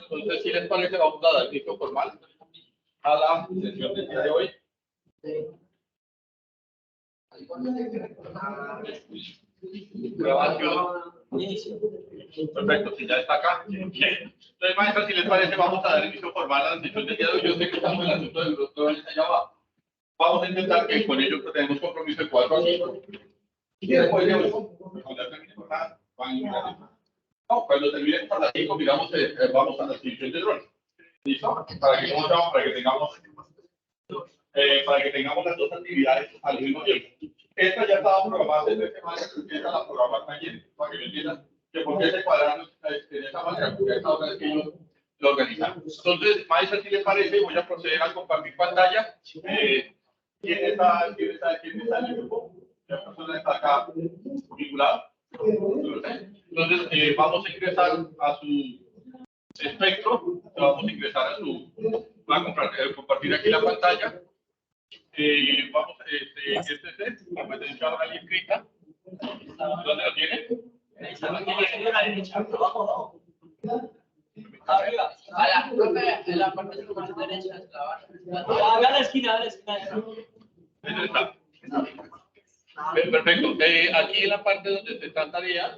Entonces, si les parece, vamos a dar inicio formal a la sesión del día de hoy. Grabación. Perfecto, si ya está acá. Bien. Entonces, maestra, si les parece, vamos a dar inicio formal a la sesión del día de hoy. Yo sé que estamos en el asunto del grupo de allá abajo. Vamos a intentar que con ellos tenemos compromiso de 4 a 5. Y después de eso, cuando ya termine con nada, no, cuando terminemos a las 5, digamos, vamos a la sesión de drones. ¿Listo? Para que tengamos las dos actividades al mismo tiempo. Esta ya estaba programada hace 3 semanas, esta la programaron ayer, para que me entiendan que por qué se cuadraron de esta manera, porque esta otra vez que ellos lo organizaron. Entonces, maestra, si les parece, voy a proceder a compartir pantalla. ¿Quién está en el grupo? ¿La persona está acá vinculada? Entonces, vamos a ingresar a su espectro, vamos a ingresar a su, va a compartir aquí la pantalla. Vamos, este es competencia oral y escrita. ¿Dónde lo tiene? A la parte de la derecha. A la esquina, a la esquina. Ahí está. Perfecto. Aquí en la parte donde está tarea,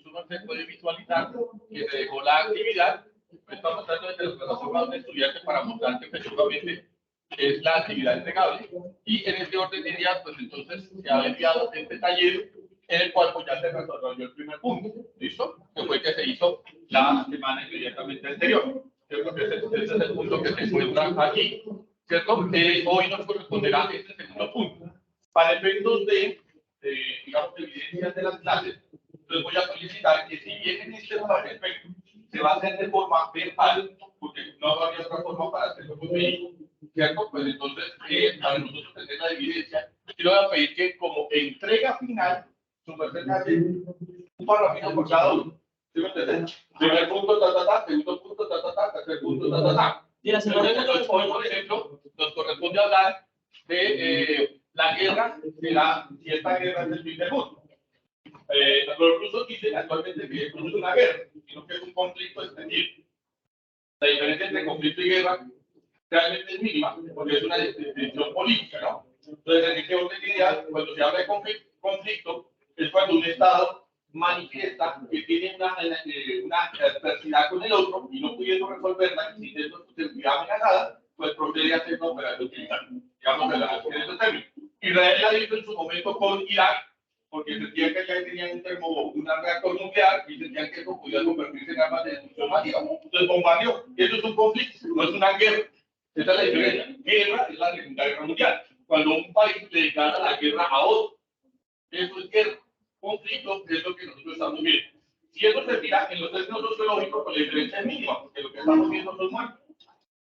uno se puede visualizar que se dejó la actividad. Estamos tratando de la plataforma de un estudiante para mostrar que efectivamente es la actividad entregable. Y en este orden de ideas, pues entonces se ha enviado este taller en el cual pues, ya se resolvió el primer punto. ¿Listo? Que fue que se hizo la semana inmediatamente anterior. ¿Cierto? Que este es el punto que se encuentra aquí. ¿Cierto? Hoy nos corresponderá este segundo punto. Para efectos de digamos, evidencias de las clases, les voy a solicitar que si bien en este aspecto se va a hacer de forma verbal, porque no habría otra forma para hacerlo con vehículo, ¿cierto? Pues entonces, para nosotros tener la evidencia, yo le voy a pedir que como entrega final, su merced hace un parrafito por cada uno. ¿Sí me entiendes? Primer punto, segundo punto, tercer punto, Entonces, hoy, por ejemplo, nos corresponde hablar de la guerra, si esta guerra es el fin del mundo. Los rusos dicen actualmente que no es una guerra, sino que es un conflicto extendido. La diferencia entre conflicto y guerra realmente es mínima, porque es una decisión política, ¿no? Entonces, en este orden de ideas, cuando se habla de conflicto, es cuando un Estado manifiesta que tiene una adversidad con el otro y no pudiendo resolverla, y si se sentirá amenazada, pues procede a hacer una operación militar. Digamos, en ese término. Israel la hizo en su momento con Irak, porque sentían que ya tenían un reactor nuclear y sentían que eso podía convertirse en armas de destrucción masiva. Entonces bombardeó. Eso es un conflicto, no es una guerra. Esa es la diferencia. Guerra es la Segunda Guerra Mundial. Cuando un país le declara la guerra a otro, eso es guerra. Conflicto es lo que nosotros estamos viendo. Si eso se mira en los términos sociológicos, pues la diferencia es mínima, porque lo que estamos viendo son muertos.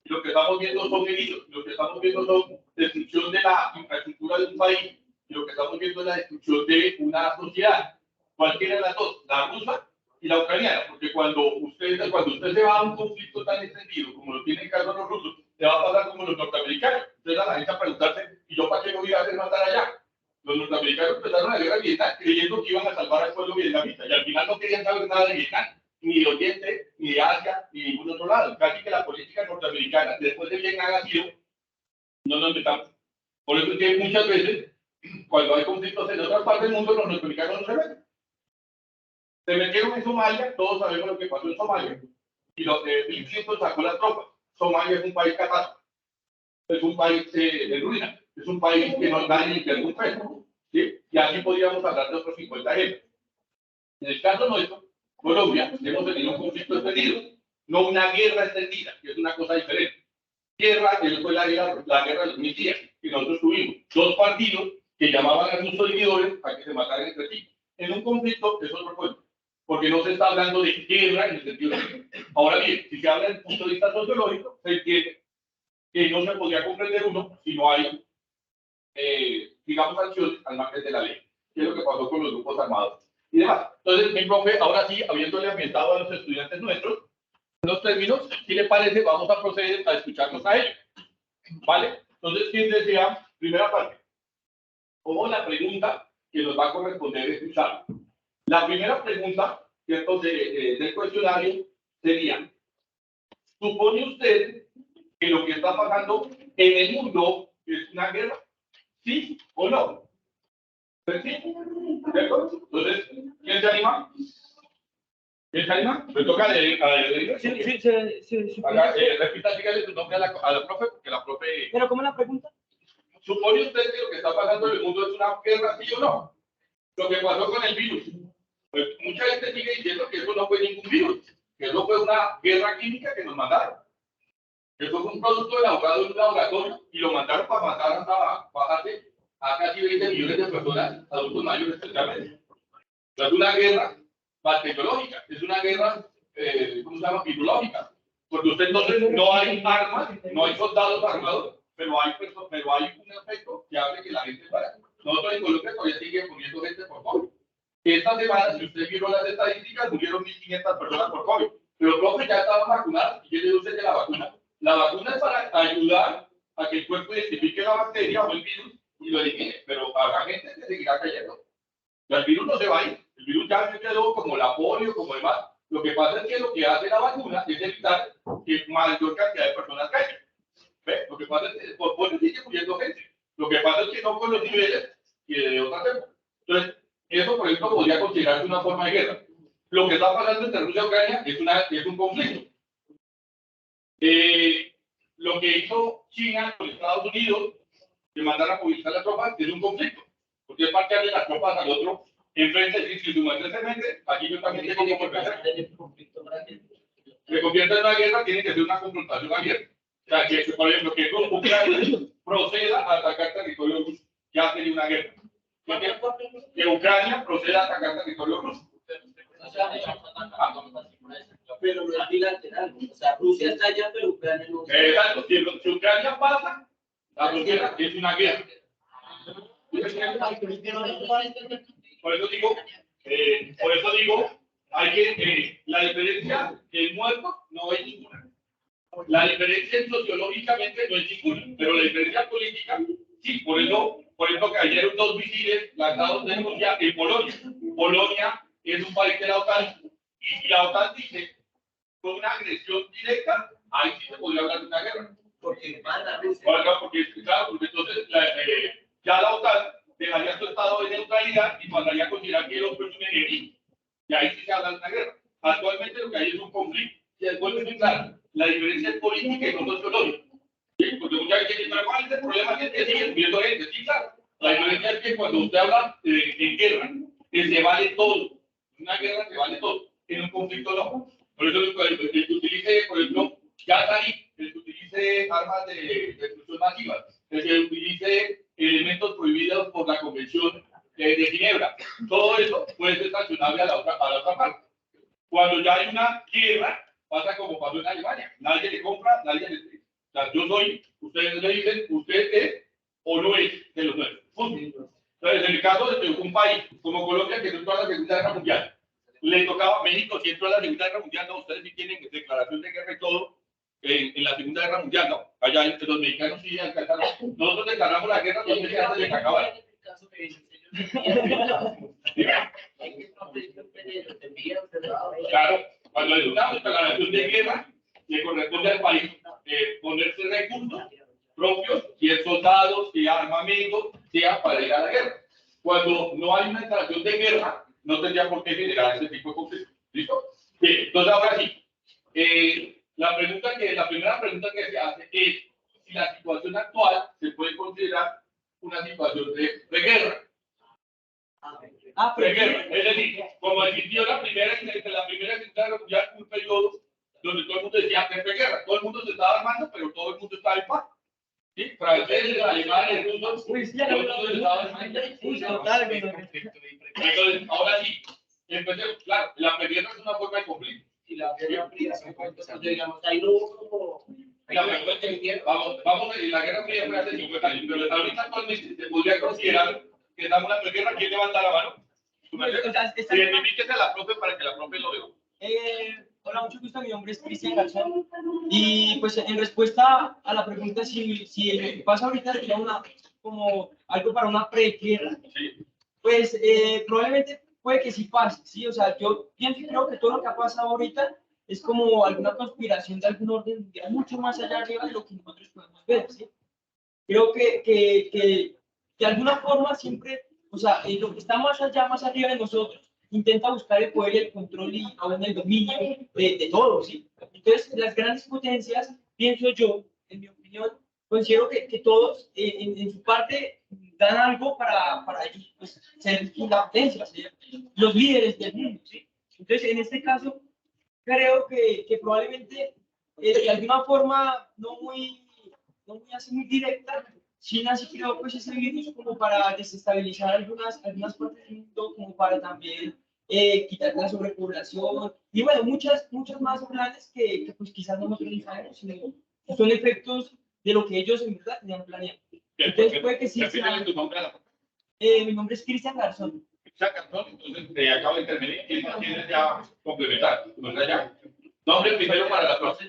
Y lo que estamos viendo son heridos. Lo que estamos viendo son destrucción de la infraestructura de un país. Y lo que estamos viendo es la destrucción de una sociedad. Cualquiera de las dos, la rusa y la ucraniana. Porque cuando usted se va a un conflicto tan extendido como lo tienen en caso los rusos, le va a pasar como los norteamericanos. Entonces a la gente a preguntarse, ¿y yo para qué no voy a hacer matar allá? Los norteamericanos empezaron la guerra de Vietnam creyendo que iban a salvar al pueblo vietnamita. Y al final no querían saber nada de Vietnam, ni de Oriente, ni de Asia, ni de ningún otro lado. Casi que la política norteamericana, después de Vietnam ha sido, no nos metamos. Por eso es que muchas veces, cuando hay conflictos en otras partes del mundo, los norteamericanos no se meten. Se metieron en Somalia, todos sabemos lo que pasó en Somalia, y Bill Clinton sacó las tropas. Somalia es un país catástrofe, es un país de ruina, es un país que no da ni pierde un peso, ¿sí? Y así podríamos hablar de otros 50 ejemplos. En el caso nuestro, Colombia, hemos tenido un conflicto extendido, no una guerra extendida, que es una cosa diferente. Guerra, eso fue la guerra de los 1000 días, que nosotros tuvimos dos partidos que llamaban a sus seguidores a que se mataran entre sí. En un conflicto es otro cuento, porque no se está hablando de guerra en el sentido de... Ahora bien, si se habla desde el punto de vista sociológico, se entiende que no se podría comprender uno si no hay, digamos, sanciones al margen de la ley, que es lo que pasó con los grupos armados y demás. Entonces, mi profe, ahora sí, habiéndole ambientado a los estudiantes nuestros, los términos, si le parece, vamos a proceder a escucharnos a ellos. ¿Vale? Entonces, ¿quién desea? Primera parte. O la pregunta que nos va a corresponder escuchar. La primera pregunta, ¿cierto? Del cuestionario sería, ¿Supone usted que lo que está pasando en el mundo es una guerra? ¿Sí o no? Pues sí. ¿De acuerdo? Entonces, ¿quién se anima? ¿Quién se anima? Me toca leer. Sí. Repita, dígale su nombre a la profe, porque la profe... Pero ¿cómo es la pregunta? ¿Supone usted que lo que está pasando en el mundo es una guerra, sí o no? Lo que pasó con el virus. Pues mucha gente sigue diciendo que eso no fue ningún virus, que eso fue una guerra química que nos mandaron. Eso fue un producto elaborado en un laboratorio y lo mandaron para matar hasta bajarse a casi 20 millones de personas, adultos mayores especialmente. No es una guerra bacteriológica, es una guerra, ¿cómo se llama? Virológica. Porque usted entonces no hay armas, no hay soldados armados, pero hay un efecto que hace que la gente muera. Nosotros en Colombia todavía sigue muriendo gente por COVID. Esta semana, si usted vio las estadísticas, murieron 1.500 personas por COVID. Pero profe, ya estaban vacunados. ¿Y qué le usted de la vacuna? La vacuna es para ayudar a que el cuerpo identifique la bacteria o el virus y lo elimine. Pero habrá gente que seguirá cayendo. El virus no se va a ir. El virus ya se quedó como la polio, como demás. Lo que pasa es que lo que hace la vacuna es evitar que mayor cantidad de personas caigan. ¿Ve? Lo que pasa es que por polio sigue muriendo gente. Lo que pasa es que no con los niveles que de otras épocas. Entonces, eso, por ejemplo, podría considerarse una forma de guerra. Lo que está pasando entre Rusia y Ucrania es un conflicto. Lo que hizo China con Estados Unidos, de mandar a movilizar las tropas, es un conflicto. Porque es marcarle las tropas al otro enfrente, decir, si su muerte se mete, aquí yo también tengo que defender. Se convierte en una guerra, tiene que ser una confrontación abierta. O sea, que, por ejemplo, que Ucrania proceda a atacar territorio ruso, ya sería una guerra. Que Ucrania proceda a atacar territorio ruso. Pero no es bilateral. O sea, Rusia está allá, pero Ucrania no. Exacto. Si Ucrania pasa, la frontera es una guerra. Por eso digo, hay que, la diferencia del muerto no es ninguna. La diferencia sociológicamente no es ninguna, pero la diferencia política, sí, por eso cayeron 2 misiles lanzados de Rusia en Polonia. Polonia es un país de la OTAN, y si la OTAN dice con una agresión directa, ahí sí se podría hablar de una guerra. Porque manda Rusia. Porque entonces ya la OTAN dejaría su estado de neutralidad y pasaría a considerar que los es un enemigo. Y ahí sí se habla de una guerra. Actualmente lo que hay es un conflicto. Y después es claro, la diferencia es política y no sociológica. ¿Sí? Porque mucha gente dice, pero ¿cuál es el problema? Que siguen muriendo gente. Sí, claro. La diferencia es que cuando usted habla en guerra, que se vale todo. En una guerra se vale todo. En un conflicto no. Por eso el que utilice, por ejemplo, Qatarí, el que utilice armas de destrucción masiva, el que utilice elementos prohibidos por la Convención de Ginebra, todo eso puede ser sancionable a la otra parte. Cuando ya hay una guerra, pasa como pasó en Alemania. Nadie le compra, nadie le... O sea, yo soy, ustedes le dicen, usted es o no es de los nuestros. Entonces, en el caso de un país como Colombia, que entró a la Segunda Guerra Mundial, le tocaba a México, si entró a la Segunda Guerra Mundial, no, ustedes sí tienen declaración de guerra y todo, en la Segunda Guerra Mundial, no. Allá entre los mexicanos sí alcanzaron. Nosotros declaramos la guerra 2 meses antes de que acabara. Claro, cuando hay una declaración de guerra, le corresponde al país ponerse recursos propios, si es soldados, si es armamento, sea para ir a la guerra. Cuando no hay una declaración de guerra, no tendría por qué generar ese tipo de conflicto. ¿Listo? Bien, entonces ahora sí. La primera pregunta que se hace es si la situación actual se puede considerar una situación de guerra. De guerra. Es decir, como existió entre la primera y la segunda guerra mundial, un periodo donde todo el mundo decía que fue guerra. Todo el mundo se estaba armando, pero todo el mundo estaba en paz. ¿Sí? Franceses, alemanes, rusos, todo el mundo se estaba armando. Entonces, ahora sí, empecemos. Claro, la guerra es una forma de conflicto. Y la guerra fría, digamos, ahí no hubo como... Vamos, la guerra fría fue hace 50 años, pero ahorita actualmente se podría considerar que estamos en la preguerra. ¿Quién levanta la mano? Identifíquese a la profe para que la profe lo vea. Hola, mucho gusto, mi nombre es Cristian Garzón. Y pues en respuesta a la pregunta si lo que pasa ahorita sería como algo para una preguerra, sí. Pues probablemente puede que sí pase, ¿sí? O sea, yo pienso y creo que todo lo que ha pasado ahorita es como alguna conspiración de algún orden mundial mucho más allá arriba de lo que nosotros podemos ver, ¿sí? Creo que de alguna forma siempre, o sea, lo que está más allá, más arriba de nosotros, intenta buscar el poder y el control y aún el dominio de todo, ¿sí? Entonces, las grandes potencias, pienso yo, en mi opinión, considero que todos en su parte dan algo para ellos pues, ser la potencia, ¿sí? Los líderes del mundo, ¿sí? Entonces, en este caso, creo que probablemente de alguna forma no muy así muy directa, China sí creó pues ese virus como para desestabilizar algunas partes del mundo, como para también quitar la sobrepoblación y bueno, muchas más planes que pues quizás nosotros no sabemos, sino son efectos de lo que ellos en verdad tenían planeado. Entonces puede que sí. Repítele tu nombre a la Mi nombre es Cristian Garzón. Garzón, entonces te acabo de intervenir y quieres ya complementar. Ya. Nombre primero para la profe.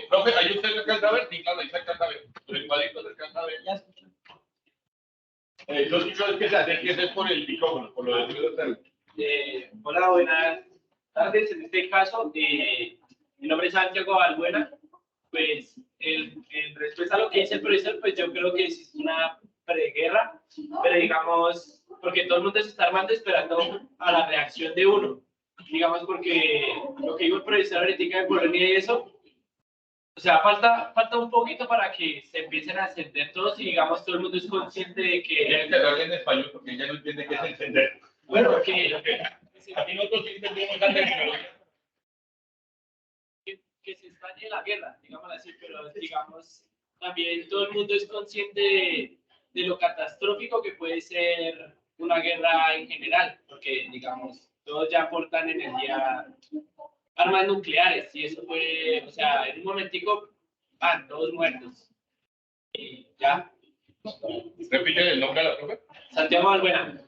Profe, ahí usted le alcanza a ver, sí, claro, ahí se alcanza a ver. Por el cuadrito se alcanza a ver. Ya escucho. Los chicos que se hacen que es por el micrófono, por lo del micrófono. Hola, buenas tardes. En este caso, mi nombre es Santiago Balbuena. Pues, en respuesta a lo que dice el profesor, pues yo creo que es una preguerra, pero digamos, porque todo el mundo se está armando esperando a la reacción de uno. Digamos, porque lo que dijo el profesor ahorita de Polonia y eso, o sea, falta un poquito para que se empiecen a ascender todos y digamos, todo el mundo es consciente de que... Tienen que hablar en español porque ella no entiende qué es entender. Bueno, Aquí nosotros sí entendemos la terminología. que se estalle la guerra, digamos así, pero digamos, también todo el mundo es consciente de lo catastrófico que puede ser una guerra en general, porque digamos, todos ya aportan energía, armas nucleares, y eso fue, o sea, en un momentico, todos muertos. Y ya. Repite el nombre a la profe. Santiago Albuena.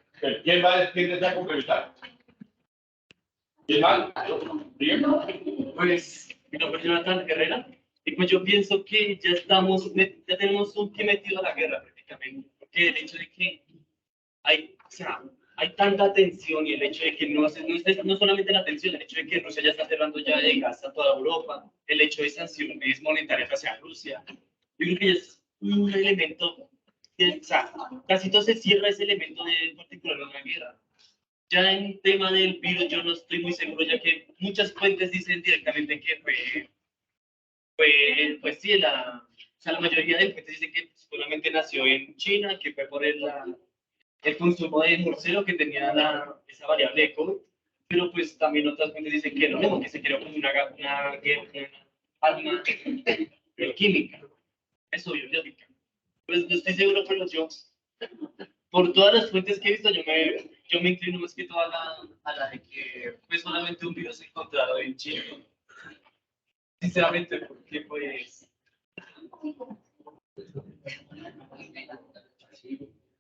¿Quién desea complementar? ¿Quién más? ¿Bien? Pues mi nombre es Jonathan Herrera y pues yo pienso que ya tenemos un pie metido a la guerra prácticamente, porque el hecho de que o sea, hay tanta tensión y el hecho de que no solamente la tensión, el hecho de que Rusia ya está cerrando ya de gas a toda Europa, el hecho de sanciones monetarias hacia Rusia, yo creo que es un elemento, o sea, casi todo se cierra ese elemento de particular en la guerra. Ya en tema del virus, yo no estoy muy seguro, ya que muchas fuentes dicen directamente que pues sí, o sea, la mayoría de fuentes dicen que solamente nació en China, que fue por el consumo de murciélago que tenía esa variable de COVID, pero pues también otras fuentes dicen que no, que se creó como una arma química, eso biológica. Pues no estoy seguro, pero yo por todas las fuentes que he visto, yo me inclino más que todo a la de que fue solamente un virus encontrado en China. Sinceramente, porque pues...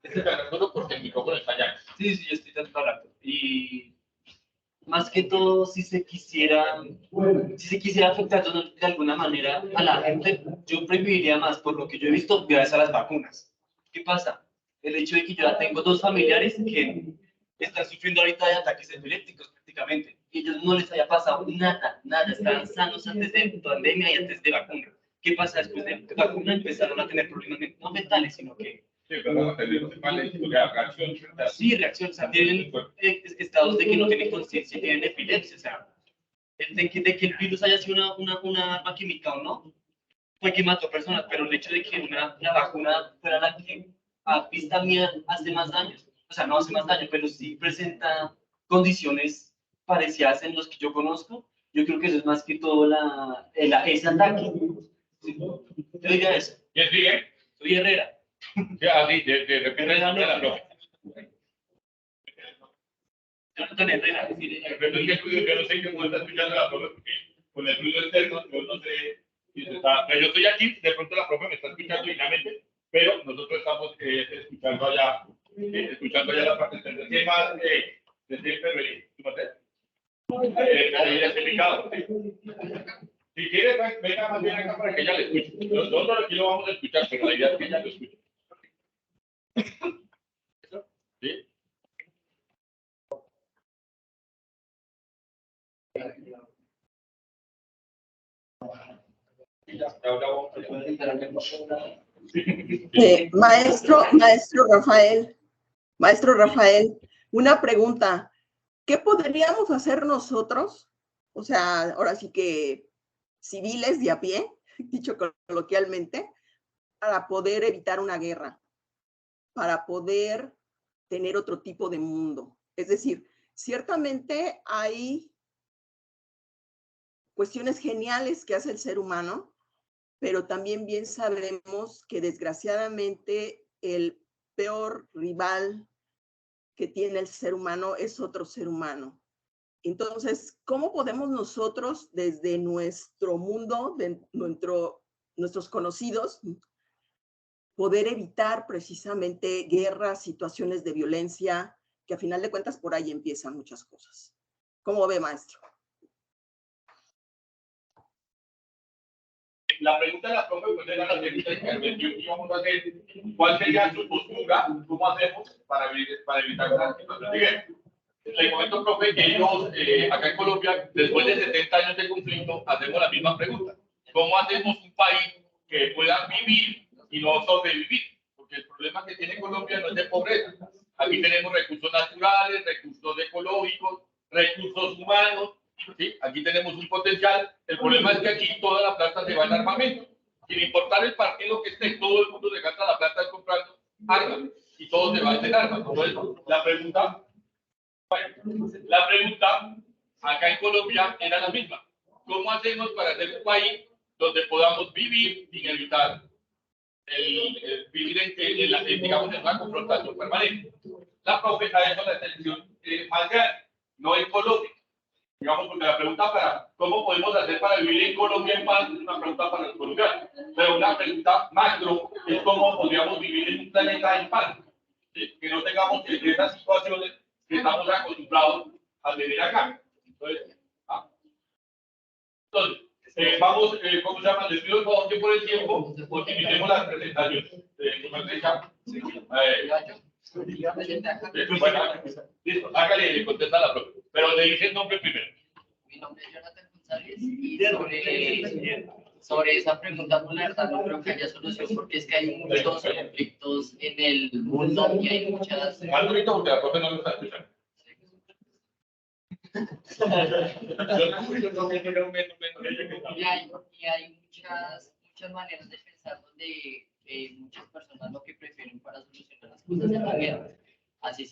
Este solo porque el micrófono está allá. Sí, yo estoy tanto hablando. Y más que todo, si se quisiera afectar de alguna manera a la gente, yo preferiría más, por lo que yo he visto, gracias a las vacunas. ¿Qué pasa? El hecho de que yo ya tengo dos familiares que están sufriendo ahorita de ataques epilépticos prácticamente. Y ellos no les haya pasado nada, estaban sanos antes de pandemia y antes de vacuna. ¿Qué pasa? Después de vacuna empezaron a tener problemas no mentales, sino que... Sí, pero reacción. Sí, reacción, o sea, tienen estados de que no tienen conciencia y tienen epilepsia, o sea, de que el virus haya sido una arma química o no, fue que mató personas, pero el hecho de que una vacuna fuera la que a vista mía hace más daño, o sea, no hace más daño, pero sí presenta condiciones parecidas en los que yo conozco, yo creo que eso es más que todo ese ataque. Sí, yo diría eso. ¿Quién sigue? Soy Herrera. Ya, sí, repite el nombre de la profe. Jonathan Herrera. Pero es que yo no sé cómo está escuchando la profe, porque con el ruido externo, yo no sé si se está. Pero yo estoy aquí, de pronto la profe me está escuchando dignamente, pero nosotros estamos escuchando allá la parte externa. ¿Qué más decir, Ferrerín? ¿Tú me ves? Explicado. Si quiere, venga más bien acá para que ella le escuche. Nosotros aquí lo vamos a escuchar, pero la idea es que ella lo escuche. ¿Sí? Maestro Rafael, una pregunta. ¿Qué podríamos hacer nosotros? O sea, ahora sí que civiles de a pie, dicho coloquialmente, para poder evitar una guerra, para poder tener otro tipo de mundo. Es decir, ciertamente hay cuestiones geniales que hace el ser humano, pero también bien sabemos que desgraciadamente el peor rival que tiene el ser humano es otro ser humano. Entonces, ¿cómo podemos nosotros desde nuestro mundo, de nuestros conocidos, poder evitar precisamente guerras, situaciones de violencia, que a final de cuentas por ahí empiezan muchas cosas? ¿Cómo ve, maestro? La pregunta de la profe, pues era la pregunta de intervención que íbamos a hacer. ¿Cuál sería su postura? ¿Cómo hacemos para evitar una situación de guerra? Le comento, profe, que ellos, acá en Colombia, después de 70 años de conflicto, hacemos la misma pregunta. ¿Cómo hacemos un país que pueda vivir y no sobrevivir? Porque el problema que tiene Colombia no es de pobreza. Aquí tenemos recursos naturales, recursos ecológicos, recursos humanos. ¿Sí? Aquí tenemos un potencial. El problema es que aquí toda la plata se va en armamento. Sin importar el partido que esté, todo el mundo se gasta la plata comprando armas y todo se va en armas. Entonces, la pregunta acá en Colombia era la misma. ¿Cómo hacemos para hacer un país donde podamos vivir sin evitar vivir digamos, en una confrontación permanente? La profe ha hecho la extensión más grande, no en Colombia. Digamos, porque la pregunta para cómo podemos hacer para vivir en Colombia en paz es una pregunta para los colombianos. Pero una pregunta macro es cómo podríamos vivir en un planeta en paz. ¿Sí? Que no tengamos esas situaciones que estamos acostumbrados a tener acá. Entonces, vamos, ¿cómo se llama? Les pido el favor que por el tiempo optimicemos las presentaciones. Listo, hágale contesta a la profe. Pero le dice el nombre primero. Mi nombre es Jonathan González y sobre esa pregunta, pues la verdad no creo que haya solución porque es que hay muchos conflictos en el mundo y hay muchas... Más bonito porque la profe no lo está escuchando. Y hay muchas maneras de pensar donde muchas personas lo que prefieren para solucionar las cosas en la guerra. Así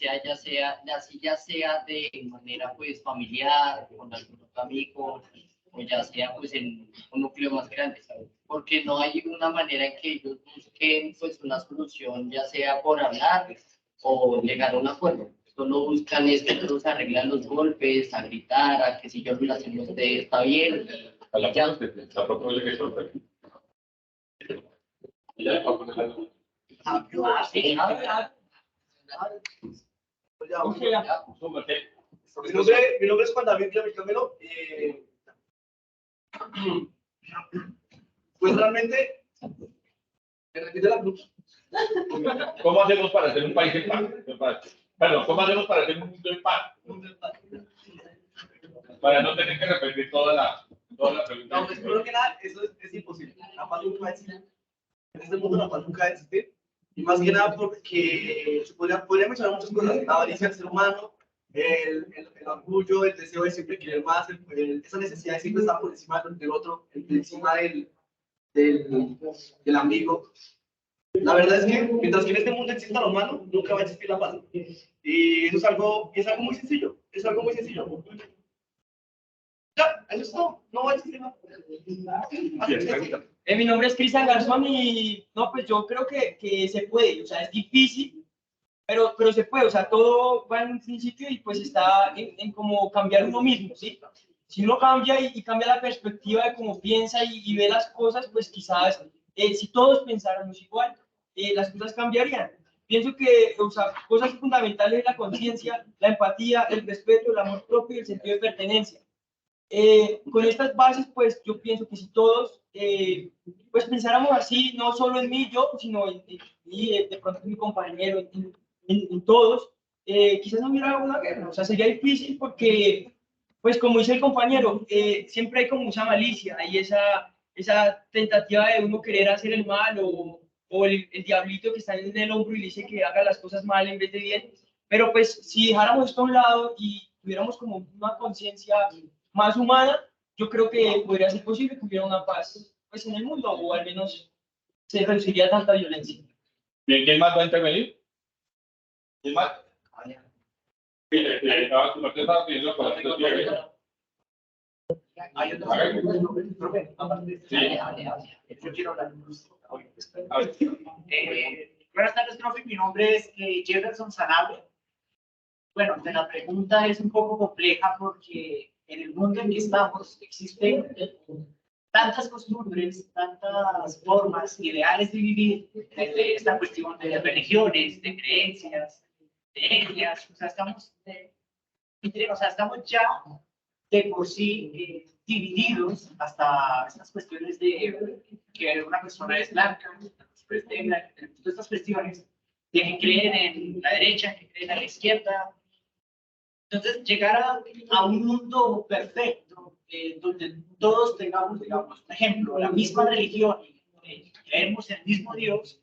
ya sea de manera pues familiar, con algunos amigos, o ya sea pues en un núcleo más grande, ¿sabes? Porque no hay una manera en que ellos busquen pues una solución, ya sea por hablar o llegar a un acuerdo. Solo buscan es que todos arreglan los golpes, a gritar, a que si yo lo hacen usted está bien. A la profe le sorprende. Mi nombre es Juan David Camilo. Pues realmente, me repite la cruz. ¿Cómo hacemos para hacer un país en paz? Bueno, ¿cómo hacemos para hacer un mundo en paz? Para no tener que repetir toda la pregunta. No, pues primero que nada, eso es imposible. La paz nunca va a existir. En este mundo la paz nunca va a existir. Y más que nada porque podría mencionar muchas cosas. La avaricia del ser humano, el orgullo, el deseo de siempre querer más, esa necesidad de siempre estar por encima del otro, por encima del amigo. La verdad es que mientras que en este mundo exista lo malo, nunca va a existir la paz. Y eso es algo muy sencillo. Es algo muy sencillo. Ya, eso es todo. No va a existir nada. Mi nombre es Cristian Garzón y no, pues yo creo que se puede, o sea, es difícil, pero se puede, o sea, todo va en un principio y pues está en cómo cambiar uno mismo, ¿sí? Si uno cambia y cambia la perspectiva de cómo piensa y ve las cosas, pues quizás si todos pensáramos igual, las cosas cambiarían. Pienso que, o sea, cosas fundamentales es la conciencia, la empatía, el respeto, el amor propio y el sentido de pertenencia. Con estas bases, pues yo pienso que si todos pues pensáramos así, no solo en mí, yo, sino en mí, de pronto en mi compañero, en todos, quizás no hubiera una guerra. O sea, sería difícil porque pues como dice el compañero, siempre hay como esa malicia, hay esa tentativa de uno querer hacer el mal o el diablito que está en el hombro y le dice que haga las cosas mal en vez de bien. Pero pues si dejáramos esto a un lado y tuviéramos como una conciencia más humana, yo creo que podría ser posible que hubiera una paz pues, en el mundo, o al menos se reduciría tanta violencia. Bien, ¿quién más va a intervenir? ¿Quién más? Su merced estaba pidiendo la palabra. Hay otro. Profe, aparte. Sí. Yo quiero hablar. A ver. Buenas tardes, profe. Mi nombre es Jefferson Sanabria. Bueno, la pregunta es un poco compleja porque en el mundo en que estamos existen tantas costumbres, tantas formas, ideales de vivir, desde esta cuestión de religiones, de creencias, de etnias, o sea, estamos ya de por sí divididos hasta estas cuestiones de que una persona es blanca, pues, todas estas cuestiones de que creen en la derecha, que creen en la izquierda. Entonces, llegar a un mundo perfecto, donde todos tengamos, digamos, por ejemplo, la misma religión y creemos en el mismo Dios,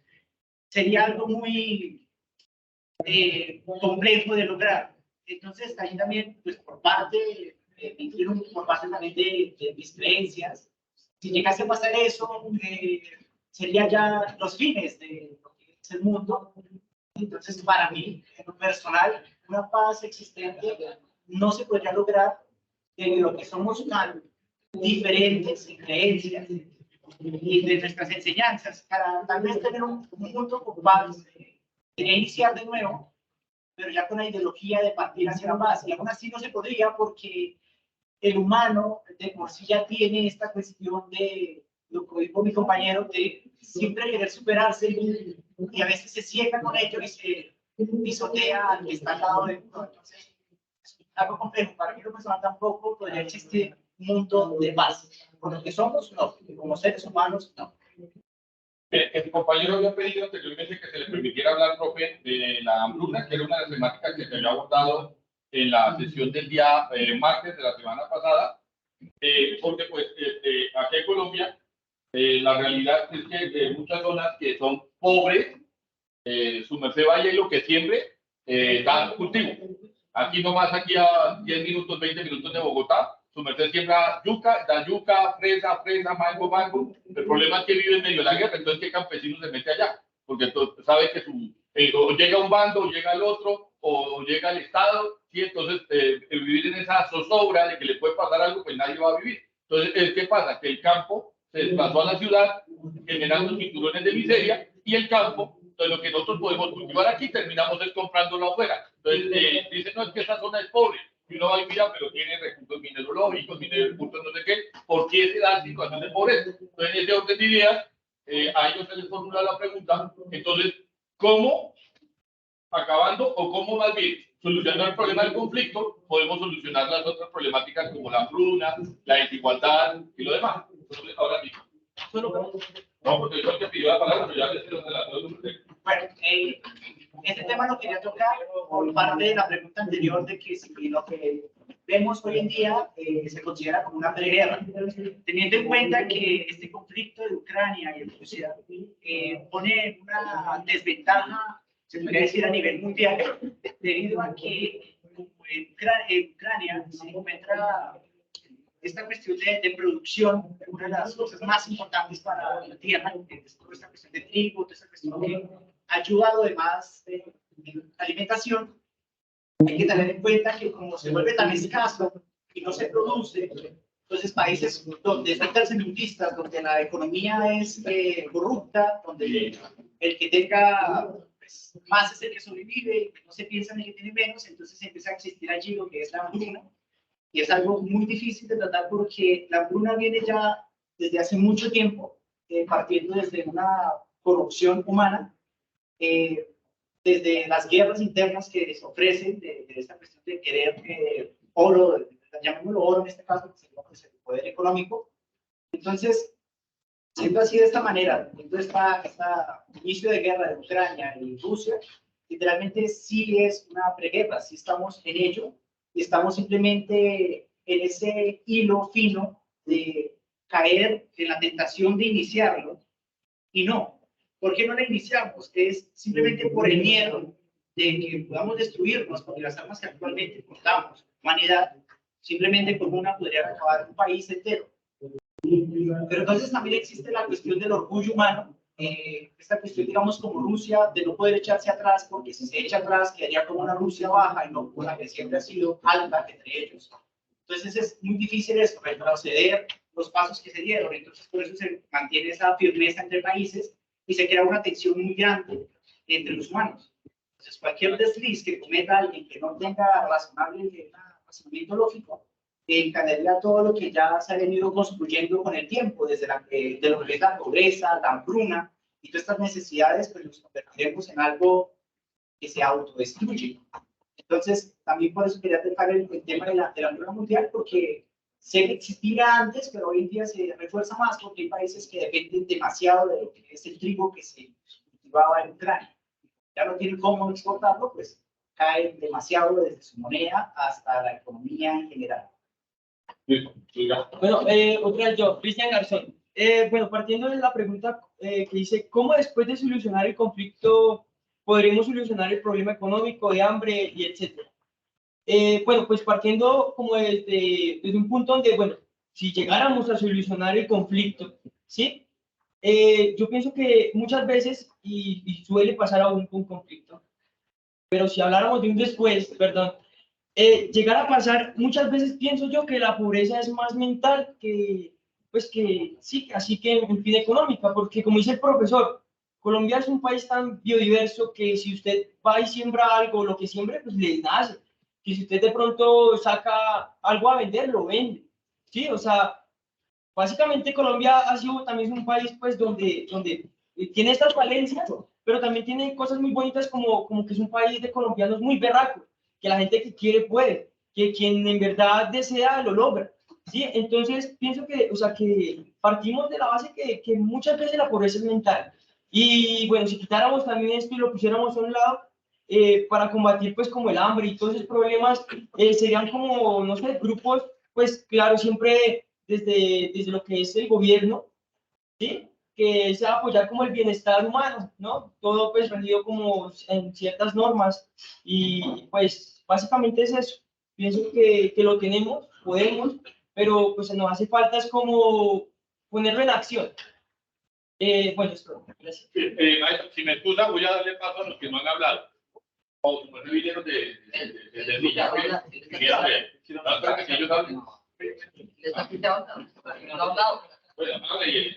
sería algo muy complejo de lograr. Entonces, ahí también, pues por parte, por parte también de mis creencias, si llegase a pasar eso, sería ya los fines de lo que es el mundo. Entonces, para mí, en lo personal, una paz existente no se podría lograr de lo que somos tan diferentes en creencias y de nuestras enseñanzas. Para tal vez tener un mundo con paz, sería iniciar de nuevo, pero ya con la ideología de partir hacia la paz. Y aún así no se podría porque el humano de por sí ya tiene esta cuestión de, lo que dijo mi compañero, de siempre querer superarse y a veces se ciega con ello y se pisotea al que está al lado de uno. Entonces, es algo complejo. Para mí lo personal tampoco podría existir un mundo de paz. Por lo que somos, no. Como seres humanos, no. El compañero había pedido anteriormente que se le permitiera hablar, profe, de la hambruna, que era una de las temáticas que se había abordado en la sesión del día martes de la semana pasada, porque pues aquí en Colombia la realidad es que muchas zonas que son pobres, su merced vaya y lo que siempre da cultivo. Aquí nomás, aquí a 10 minutos, 20 minutos de Bogotá, su merced siembra yuca, da yuca, fresa, mango, mango. El problema es que vive en medio de la guerra, entonces ¿qué campesino se mete allá? Porque sabe que o llega un bando, o llega el otro, o llega el Estado, y entonces el vivir en esa zozobra de que le puede pasar algo, pues nadie va a vivir. Entonces, ¿qué pasa? Que el campo se desplazó a la ciudad, generando cinturones de miseria, y el campo, entonces lo que nosotros podemos cultivar aquí, terminamos es comprándolo afuera. Entonces, dicen, no, es que esta zona es pobre, y uno va y mira, pero tiene recursos mineralógicos, recursos no sé qué, ¿por qué se da situación de pobreza? Entonces, en ese orden de ideas, a ellos se les formula la pregunta, entonces, ¿cómo, acabando, o cómo más bien, solucionando el problema del conflicto, podemos solucionar las otras problemáticas como la hambruna, la desigualdad y lo demás? Entonces, ahora mismo. No, porque yo el que pidió la palabra, pero ya les quiero la Bueno, este tema lo quería tocar por parte de la pregunta anterior de que si lo que vemos hoy en día se considera como una preguerra, teniendo en cuenta que este conflicto de Ucrania y Rusia pone una desventaja, se podría decir, a nivel mundial, debido a que en Ucrania se encuentra esta cuestión de producción, una de las cosas más importantes para la tierra, es toda esta cuestión de trigo, toda esta cuestión que ha ayudado además de alimentación. Hay que tener en cuenta que como se vuelve tan escaso y no se produce, entonces países donde son tercermundistas, donde la economía es corrupta, donde el que tenga pues, más es el que sobrevive, no se piensa en el que tiene menos, entonces empieza a existir allí lo que es la hambruna. Y es algo muy difícil de tratar porque la hambruna viene ya desde hace mucho tiempo, partiendo desde una corrupción humana, desde las guerras internas que se ofrecen, de esta cuestión de querer oro, llamémoslo oro en este caso, que sería pues, el poder económico. Entonces, siendo así de esta manera, entonces esta inicio de guerra de Ucrania y Rusia, literalmente sí es una preguerra, sí estamos en ello, y estamos simplemente en ese hilo fino de caer en la tentación de iniciarlo y no. ¿Por qué no la iniciamos? Es simplemente por el miedo de que podamos destruirnos, porque las armas que actualmente portamos, humanidad, simplemente con una podría acabar un país entero. Pero entonces también existe la cuestión del orgullo humano, esta cuestión, digamos, como Rusia, de no poder echarse atrás, porque si se echa atrás quedaría como una Rusia baja y no como la que siempre ha sido alta entre ellos. Entonces es muy difícil eso, retroceder los pasos que se dieron. Entonces por eso se mantiene esa firmeza entre países y se crea una tensión muy grande entre los humanos. Entonces cualquier desliz que cometa alguien que no tenga razonamiento lógico, encadenaría todo lo que ya se ha venido construyendo con el tiempo, desde de lo que es la pobreza, la hambruna y todas estas necesidades, pues los convertiremos en algo que se autodestruye. Entonces, también por eso quería tocar el tema de la hambruna mundial, porque sé que existía antes, pero hoy en día se refuerza más porque hay países que dependen demasiado de lo que es el trigo que se cultivaba en Ucrania. Ya no tienen cómo exportarlo, pues cae demasiado desde su moneda hasta la economía en general. Bueno, otra vez yo, Cristian Garzón. Bueno, partiendo de la pregunta que dice, ¿cómo después de solucionar el conflicto podremos solucionar el problema económico, de hambre y etcétera? Bueno, pues partiendo como desde un punto donde, bueno, si llegáramos a solucionar el conflicto, ¿sí? Yo pienso que muchas veces, y suele pasar aún con conflicto, pero si habláramos de un después, perdón, llegar a pasar, muchas veces pienso yo que la pobreza es más mental pues que sí, así que en fin económica, porque como dice el profesor, Colombia es un país tan biodiverso que si usted va y siembra algo, lo que siembre, pues le nace. Que si usted de pronto saca algo a vender, lo vende. Sí, o sea, básicamente Colombia ha sido también un país pues donde tiene estas falencias, pero también tiene cosas muy bonitas como que es un país de colombianos muy berracos, que la gente que quiere puede, que quien en verdad desea lo logra. ¿Sí? Entonces pienso que, o sea, que partimos de la base que muchas veces la pobreza es mental. Y bueno, si quitáramos también esto y lo pusiéramos a un lado, para combatir pues como el hambre y todos esos problemas, serían como, no sé, grupos, pues claro, siempre desde lo que es el gobierno, ¿sí? Que es apoyar como el bienestar humano, ¿no? Todo pues regido como en ciertas normas y pues básicamente es eso. Pienso que lo tenemos, podemos, pero pues nos hace falta es como ponerlo en acción. Bueno, esto, gracias. Maestro, si me excusa, voy a darle paso a los que no han hablado. O los vinieron de Villa, que quieran ver. Que ellos hablen. ¿Le está quitando? No ha hablado. Bueno,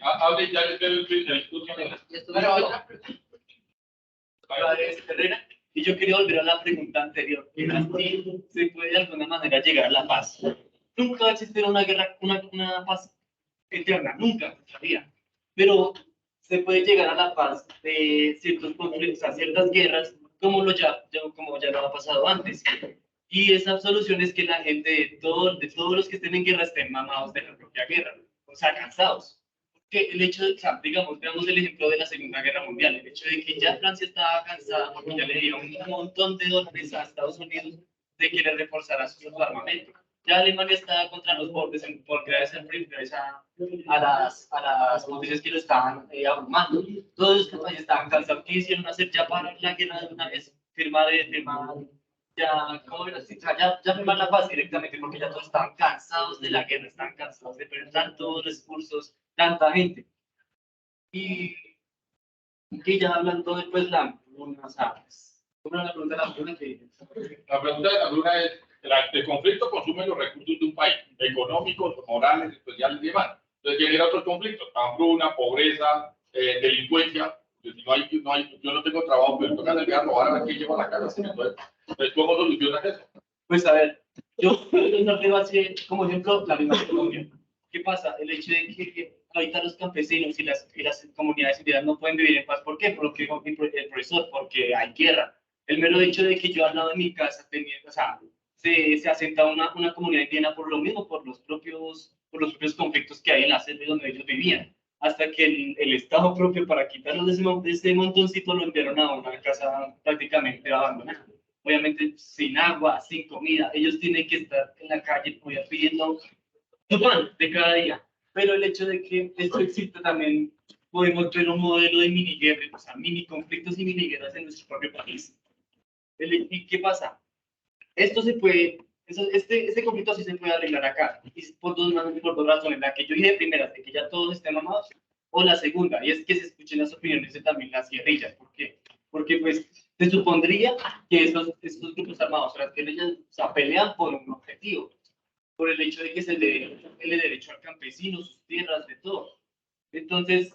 hable y ya les veo el discurso. Herrera, y yo quería volver a la pregunta anterior, que era si se puede de alguna manera llegar a la paz. Nunca va a existir una guerra, una paz eterna, nunca, sabía. Pero se puede llegar a la paz de ciertos conflictos, a ciertas guerras, como ya lo ha pasado antes. Y esa solución es que la gente de todos los que estén en guerra estén mamados de la propia guerra, o sea, cansados. Que el hecho de, o sea, digamos, veamos el ejemplo de la Segunda Guerra Mundial, el hecho de que ya Francia estaba cansada porque ya le dieron un montón de dólares a Estados Unidos de querer reforzar su armamento. Ya Alemania estaba contra los bordes gracias a las potencias que lo estaban abrumando. Todos estos países estaban cansados. ¿Qué hicieron hacer? Ya parar la guerra de una vez, firmar ya, ¿cómo era? Ya firmar la paz directamente porque ya todos estaban cansados de la guerra, estaban cansados de perder tantos recursos, tanta gente. Y que ya hablando después o sea, ¿cómo era la pregunta de la hambruna? La pregunta de la hambruna es, el conflicto consume los recursos de un país, económicos, morales, sociales y demás. Entonces genera otros conflictos, hambruna, pobreza, delincuencia. Yo no tengo trabajo, pero toca salir a robar a ver quién lleva la casa. Entonces, ¿cómo solucionas eso? Pues a ver, yo no tengo así como ejemplo la misma Colombia. ¿Qué pasa? El hecho de que ahorita los campesinos y las comunidades indígenas no pueden vivir en paz. ¿Por qué? Por lo que dijo el profesor, porque hay guerra. El mero hecho de que yo al lado de mi casa o sea, se asenta una comunidad indígena por lo mismo, por los propios conflictos que hay en la selva donde ellos vivían. Hasta que el Estado propio, para quitarlos de ese montoncito, lo enviaron a una casa prácticamente abandonada. obviamente sin agua, sin comida, ellos tienen que estar en la calle pidiendo su pan de cada día. Pero el hecho de que esto exista también, podemos ver un modelo de mini guerras, o sea, mini conflictos y mini guerras en nuestro propio país. ¿Y qué pasa? Esto se puede, este conflicto sí se puede arreglar acá, y por dos razones. La que yo dije primera, de que ya todos estén mamados, o la segunda, y es que se escuchen las opiniones de también las guerrillas. ¿Por qué? Porque pues se supondría que estos grupos armados, las guerrillas, o sea, pelean por un objetivo, por el hecho de que se le dé el derecho al campesino, sus tierras, de todo. Entonces,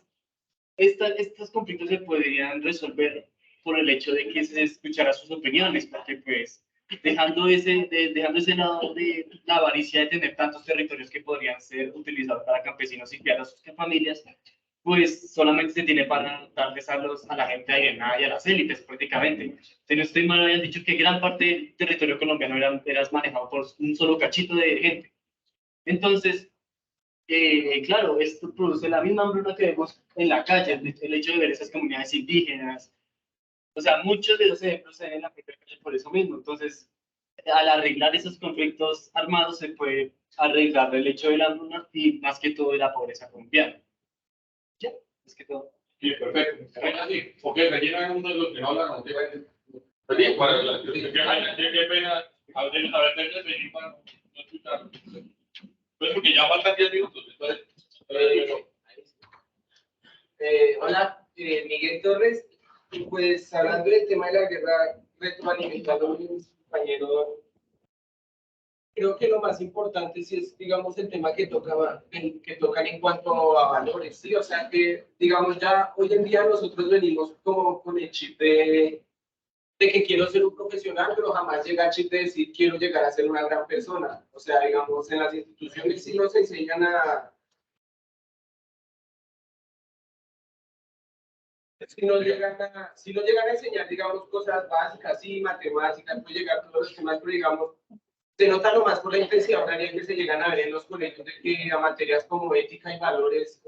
estos conflictos se podrían resolver por el hecho de que se escuchara sus opiniones, porque pues dejando ese lado de la avaricia de tener tantos territorios que podrían ser utilizados para campesinos y criar a sus familias, pues solamente se tiene para darles a la gente alienada y a las élites prácticamente. Si no estoy mal, habían dicho que gran parte del territorio colombiano era manejado por un solo cachito de gente. Entonces, claro, esto produce la misma hambruna que vemos en la calle, el hecho de ver esas comunidades indígenas. O sea, muchos de los ejemplos se ven en la propia calle por eso mismo. Entonces, al arreglar esos conflictos armados, se puede arreglar el hecho de la hambruna y más que todo de la pobreza colombiana. Ya, es que todo. Sí, perfecto. Bueno, sí, porque rellena uno de los que no hablan con usted. Qué pena haber tenido que venir para no escuchar. Pues porque ya faltan 10 minutos. Entonces, hola, Miguel Torres. Pues hablando del tema de la guerra, retroalimentando a mi compañero, creo que lo más importante sí es, digamos, el tema que tocan en cuanto a valores, ¿sí? O sea, que, digamos, ya hoy en día nosotros venimos como con el chip de que quiero ser un profesional, pero jamás llega el chip de decir quiero llegar a ser una gran persona. O sea, digamos, en las instituciones sí nos enseñan si no llegan a enseñar, digamos, cosas básicas, sí, matemáticas, puede llegar todos los temas, pero digamos, se nota lo más por la intensidad horaria que se llegan a ver en los colegios, de que a materias como ética y valores,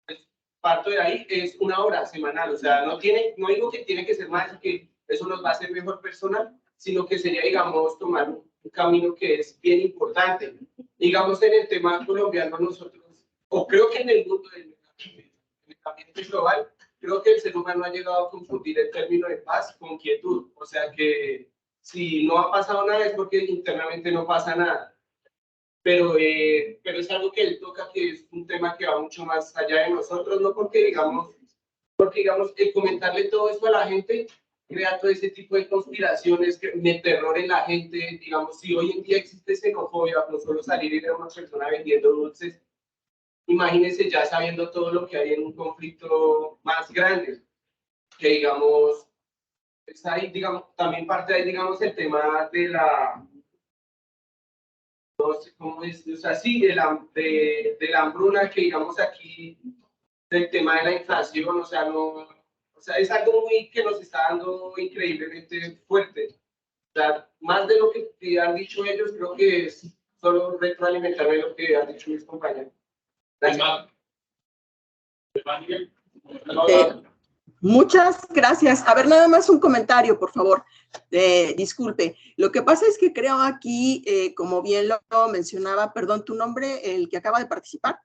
pues, parto de ahí, es una hora semanal. O sea, no digo que tiene que ser más y que eso nos va a hacer mejor persona, sino que sería, digamos, tomar un camino que es bien importante. Digamos, en el tema colombiano nosotros, o creo que en el mundo del ambiente global, creo que el ser humano ha llegado a confundir el término de paz con quietud. O sea que si no ha pasado nada es porque internamente no pasa nada. Pero es algo que él toca, que es un tema que va mucho más allá de nosotros, no porque digamos, el comentarle todo esto a la gente crea todo ese tipo de conspiraciones, de terror en la gente. Digamos, si hoy en día existe xenofobia, no solo salir y ver a una persona vendiendo dulces, imagínense ya sabiendo todo lo que hay en un conflicto más grande, que digamos, está ahí, digamos, también parte de ahí, digamos, el tema de la, no sé cómo es, o sea, sí, de la hambruna, que digamos aquí, del tema de la inflación, o sea, no, o sea, es algo muy que nos está dando increíblemente fuerte. O sea, más de lo que han dicho ellos, creo que es solo retroalimentarme lo que han dicho mis compañeros. Muchas gracias. A ver, nada más un comentario, por favor. Disculpe. Lo que pasa es que creo aquí, como bien lo mencionaba, perdón, tu nombre, el que acaba de participar.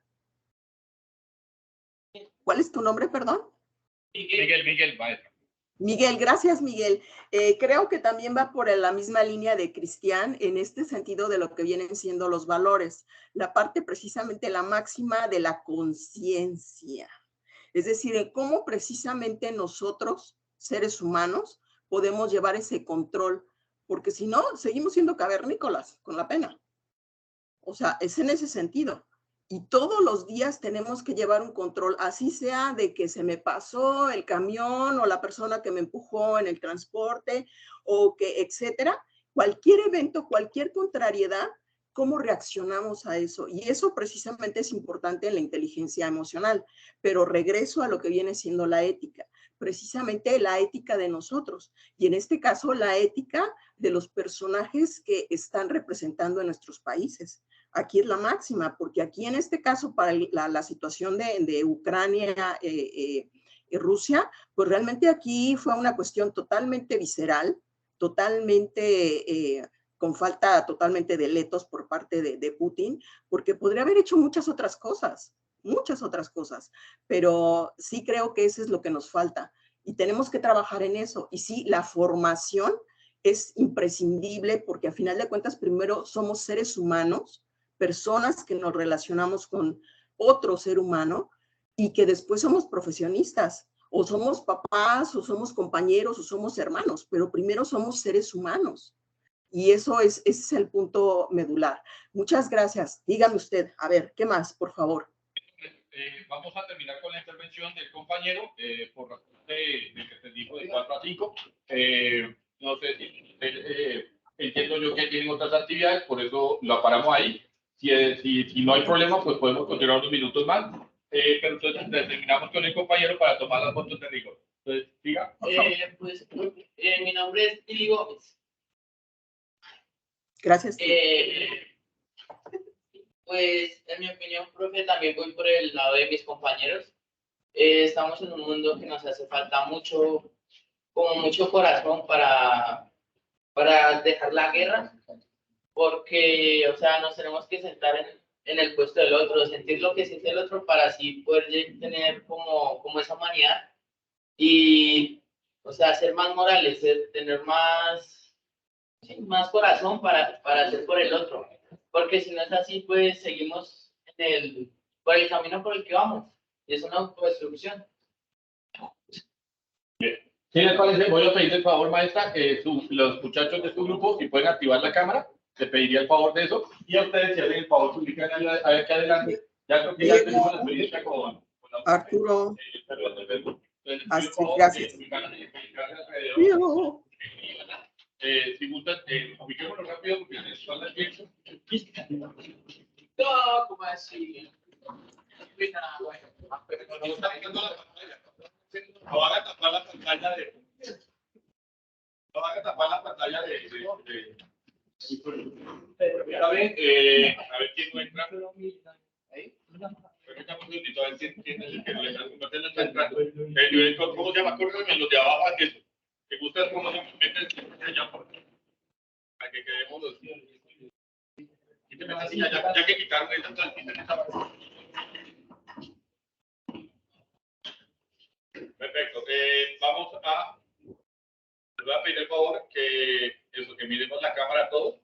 ¿Cuál es tu nombre, perdón? Miguel, maestro. Miguel, gracias, Miguel. Creo que también va por la misma línea de Cristian en este sentido de lo que vienen siendo los valores, la parte precisamente la máxima de la conciencia, es decir, en cómo precisamente nosotros, seres humanos, podemos llevar ese control, porque si no, seguimos siendo cavernícolas con la pena. O sea, es en ese sentido. Y todos los días tenemos que llevar un control, así sea de que se me pasó el camión o la persona que me empujó en el transporte o que, etcétera. Cualquier evento, cualquier contrariedad, ¿cómo reaccionamos a eso? Y eso precisamente es importante en la inteligencia emocional. Pero regreso a lo que viene siendo la ética, precisamente la ética de nosotros. Y en este caso, la ética de los personajes que están representando en nuestros países. Aquí es la máxima, porque aquí en este caso, para la situación de Ucrania y Rusia, pues realmente aquí fue una cuestión totalmente visceral, totalmente, con falta totalmente de letos por parte de Putin, porque podría haber hecho muchas otras cosas, pero sí creo que eso es lo que nos falta y tenemos que trabajar en eso. Y sí, la formación es imprescindible porque a final de cuentas primero somos seres humanos, personas que nos relacionamos con otro ser humano y que después somos profesionistas o somos papás o somos compañeros o somos hermanos, pero primero somos seres humanos. Y ese es el punto medular. Muchas gracias. Dígame usted, a ver, ¿qué más, por favor? Vamos a terminar con la intervención del compañero, por razón de que te dijo de 4 a 5. No sé si entiendo yo que tienen otras actividades, por eso la paramos ahí. Si no hay problema, pues podemos continuar unos minutos más. Pero entonces terminamos con el compañero para tomar las fotos de rigor. Entonces, diga. Pues mi nombre es Billy Gómez. Gracias. Pues en mi opinión, profe, también voy por el lado de mis compañeros. Estamos en un mundo que nos hace falta mucho, como mucho corazón para dejar la guerra, porque, o sea, nos tenemos que sentar en el puesto del otro, sentir lo que siente el otro para así poder tener como esa humanidad y, o sea, ser más morales, tener más, sí, más corazón para hacer por el otro. Porque si no es así, pues seguimos por el camino por el que vamos. Y es una autodestrucción. ¿Qué les parece? Voy a pedirle el favor, maestra, que los muchachos de su grupo, si pueden activar la cámara, te pediría el favor de eso. Y a ustedes, si hacen el favor, publican aquí adelante. Ya creo que ya tenemos la experiencia con Arturo. Gracias. Si gustan, ubiquémonos rápido porque son las 10. No, como así. No haga tapar la pantalla de. No haga tapar la pantalla de. A ver quién no entra. Ahí. Permítame un minutito, a ver quién es el que no está entrando. ¿Cómo se llama? Córreme los de abajo a que te gusta cómo se meten allá por. Para que quedemos los. Ya que quitaron esta esa. Perfecto. Les voy a pedir el favor que miremos la cámara todos.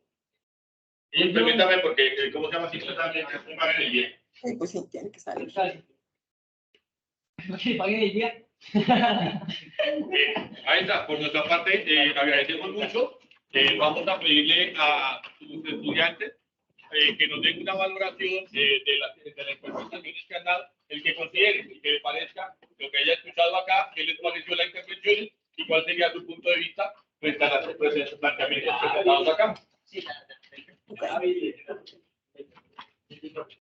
Y permítame, porque, ¿cómo se llama? Si también que paguen el día. Pues sí, tiene que salir. ¿Paguen el día? Ahí está. Por nuestra parte, agradecemos mucho. Vamos a pedirle a sus estudiantes que nos den una valoración de las intervenciones que han dado, el que considere y que le parezca lo que haya escuchado acá, qué les pareció la intervención y cuál sería su punto de vista frente a los planteamientos presentados acá. Okay.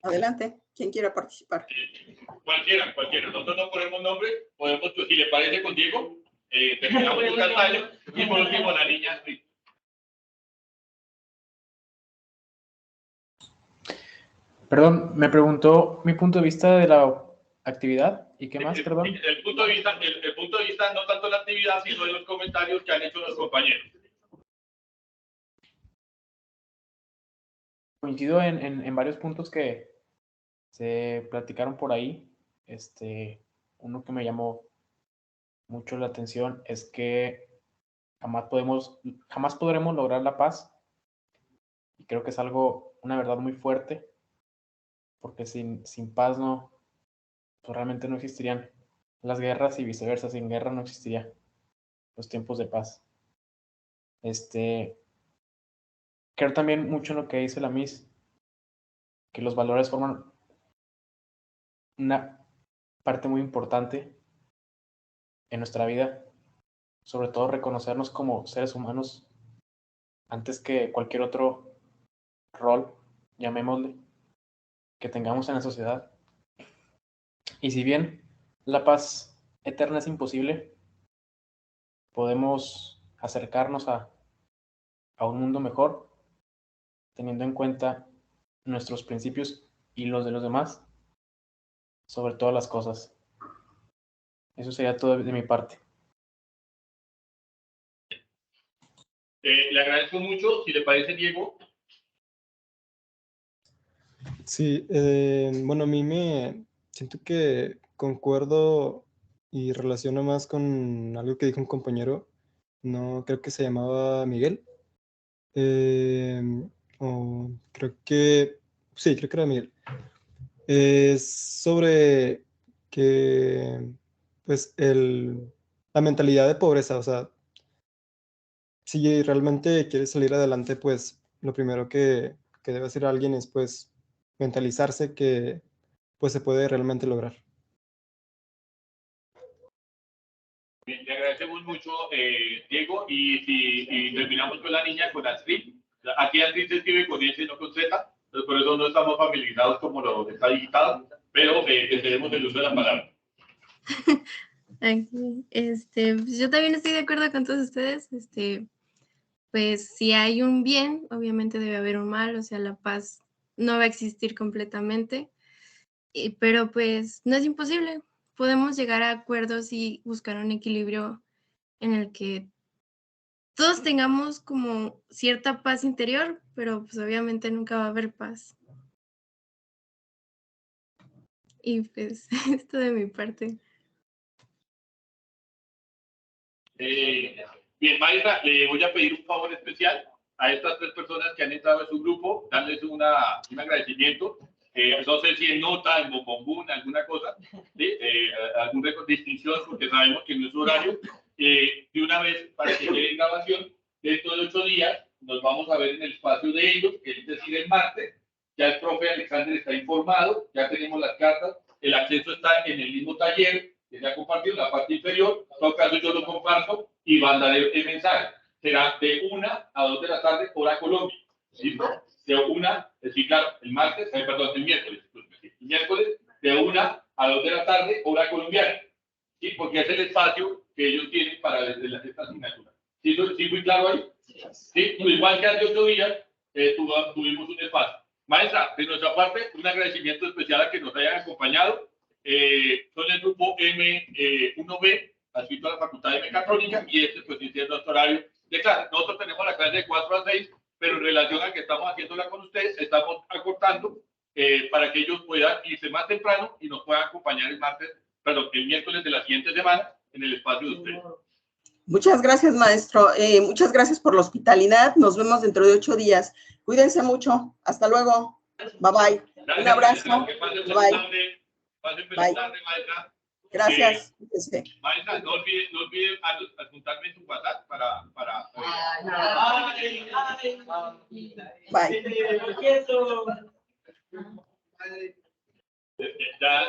Adelante, ¿quién quiera participar? Cualquiera. Nosotros no ponemos nombre, podemos, pues, si le parece con Diego, terminamos el cantaño y por último la niña. Perdón, me preguntó mi punto de vista de la actividad y qué más, perdón. El punto de vista no tanto de la actividad, sino de los comentarios que han hecho los compañeros. Coincido en varios puntos que se platicaron por ahí. Uno que me llamó mucho la atención es que jamás podremos lograr la paz. Y creo que es una verdad muy fuerte, porque sin paz pues realmente no existirían las guerras y viceversa. Sin guerra no existirían los tiempos de paz. Creo también mucho en lo que dice la Miss, que los valores forman una parte muy importante en nuestra vida, sobre todo reconocernos como seres humanos antes que cualquier otro rol, llamémosle, que tengamos en la sociedad. Y si bien la paz eterna es imposible, podemos acercarnos a un mundo mejor, teniendo en cuenta nuestros principios y los de los demás, sobre todas las cosas. Eso sería todo de mi parte. Le agradezco mucho. Si le parece, Diego. Sí, bueno, a mí me siento que concuerdo y relaciono más con algo que dijo un compañero, no creo que se llamaba Miguel, o creo que, sí, creo que era Miguel. Es sobre que, pues, la mentalidad de pobreza, o sea, si realmente quieres salir adelante, pues, lo primero que debe hacer alguien es, pues, mentalizarse que, pues, se puede realmente lograr. Bien, le agradecemos mucho, Diego. Y terminamos con la niña, con Astrid. Aquí Astrid se escribe con S, no con Z. Entonces, por eso no estamos familiarizados como lo está digitado, pero tenemos el uso de la palabra. Aquí, pues yo también estoy de acuerdo con todos ustedes. Pues si hay un bien, obviamente debe haber un mal, o sea, la paz no va a existir completamente, pero pues no es imposible. Podemos llegar a acuerdos y buscar un equilibrio en el que todos tengamos como cierta paz interior, pero pues obviamente nunca va a haber paz. Y pues esto de mi parte. Bien, maestra, le voy a pedir un favor especial a estas 3 personas que han entrado en su grupo, darles un agradecimiento. No sé si en nota, en bombón, alguna cosa, ¿sí? Alguna distinción, porque sabemos que no es su horario. De una vez, para que quede en grabación, dentro de 8 días nos vamos a ver en el espacio de ellos, que es decir, el martes. Ya el profe Alexander está informado, ya tenemos las cartas, el acceso está en el mismo taller que se ha compartido en la parte inferior. En todo caso, yo lo comparto y mandaré el mensaje. Será de 1 a 2 de la tarde, hora Colombia. ¿Listo? De 1, sí, claro, el martes, perdón, el miércoles. El miércoles, de 1 a 2 de la tarde, hora colombiana. ¿Sí? Porque es el espacio que ellos tienen para esta asignatura. ¿Sí, sí fui claro ahí? ¿Sí? Igual que hace 8 días, tuvimos un espacio. Maestra, de nuestra parte, un agradecimiento especial a que nos hayan acompañado. Son el grupo M1B, adscrito a la Facultad de Mecatrónica, y pues es nuestro horario de clase. Nosotros tenemos la clase de 4 a 6, pero en relación a que estamos haciéndola con ustedes, estamos acortando para que ellos puedan irse más temprano y nos puedan acompañar el miércoles de la siguiente semana en el espacio de ustedes. Muchas gracias, maestro. Muchas gracias por la hospitalidad. Nos vemos dentro de 8 días. Cuídense mucho. Hasta luego. Bye, bye. Gracias, un abrazo. Bye. Bye. Gracias. Maestra, no olviden adjuntarme su WhatsApp para Bye. Ya.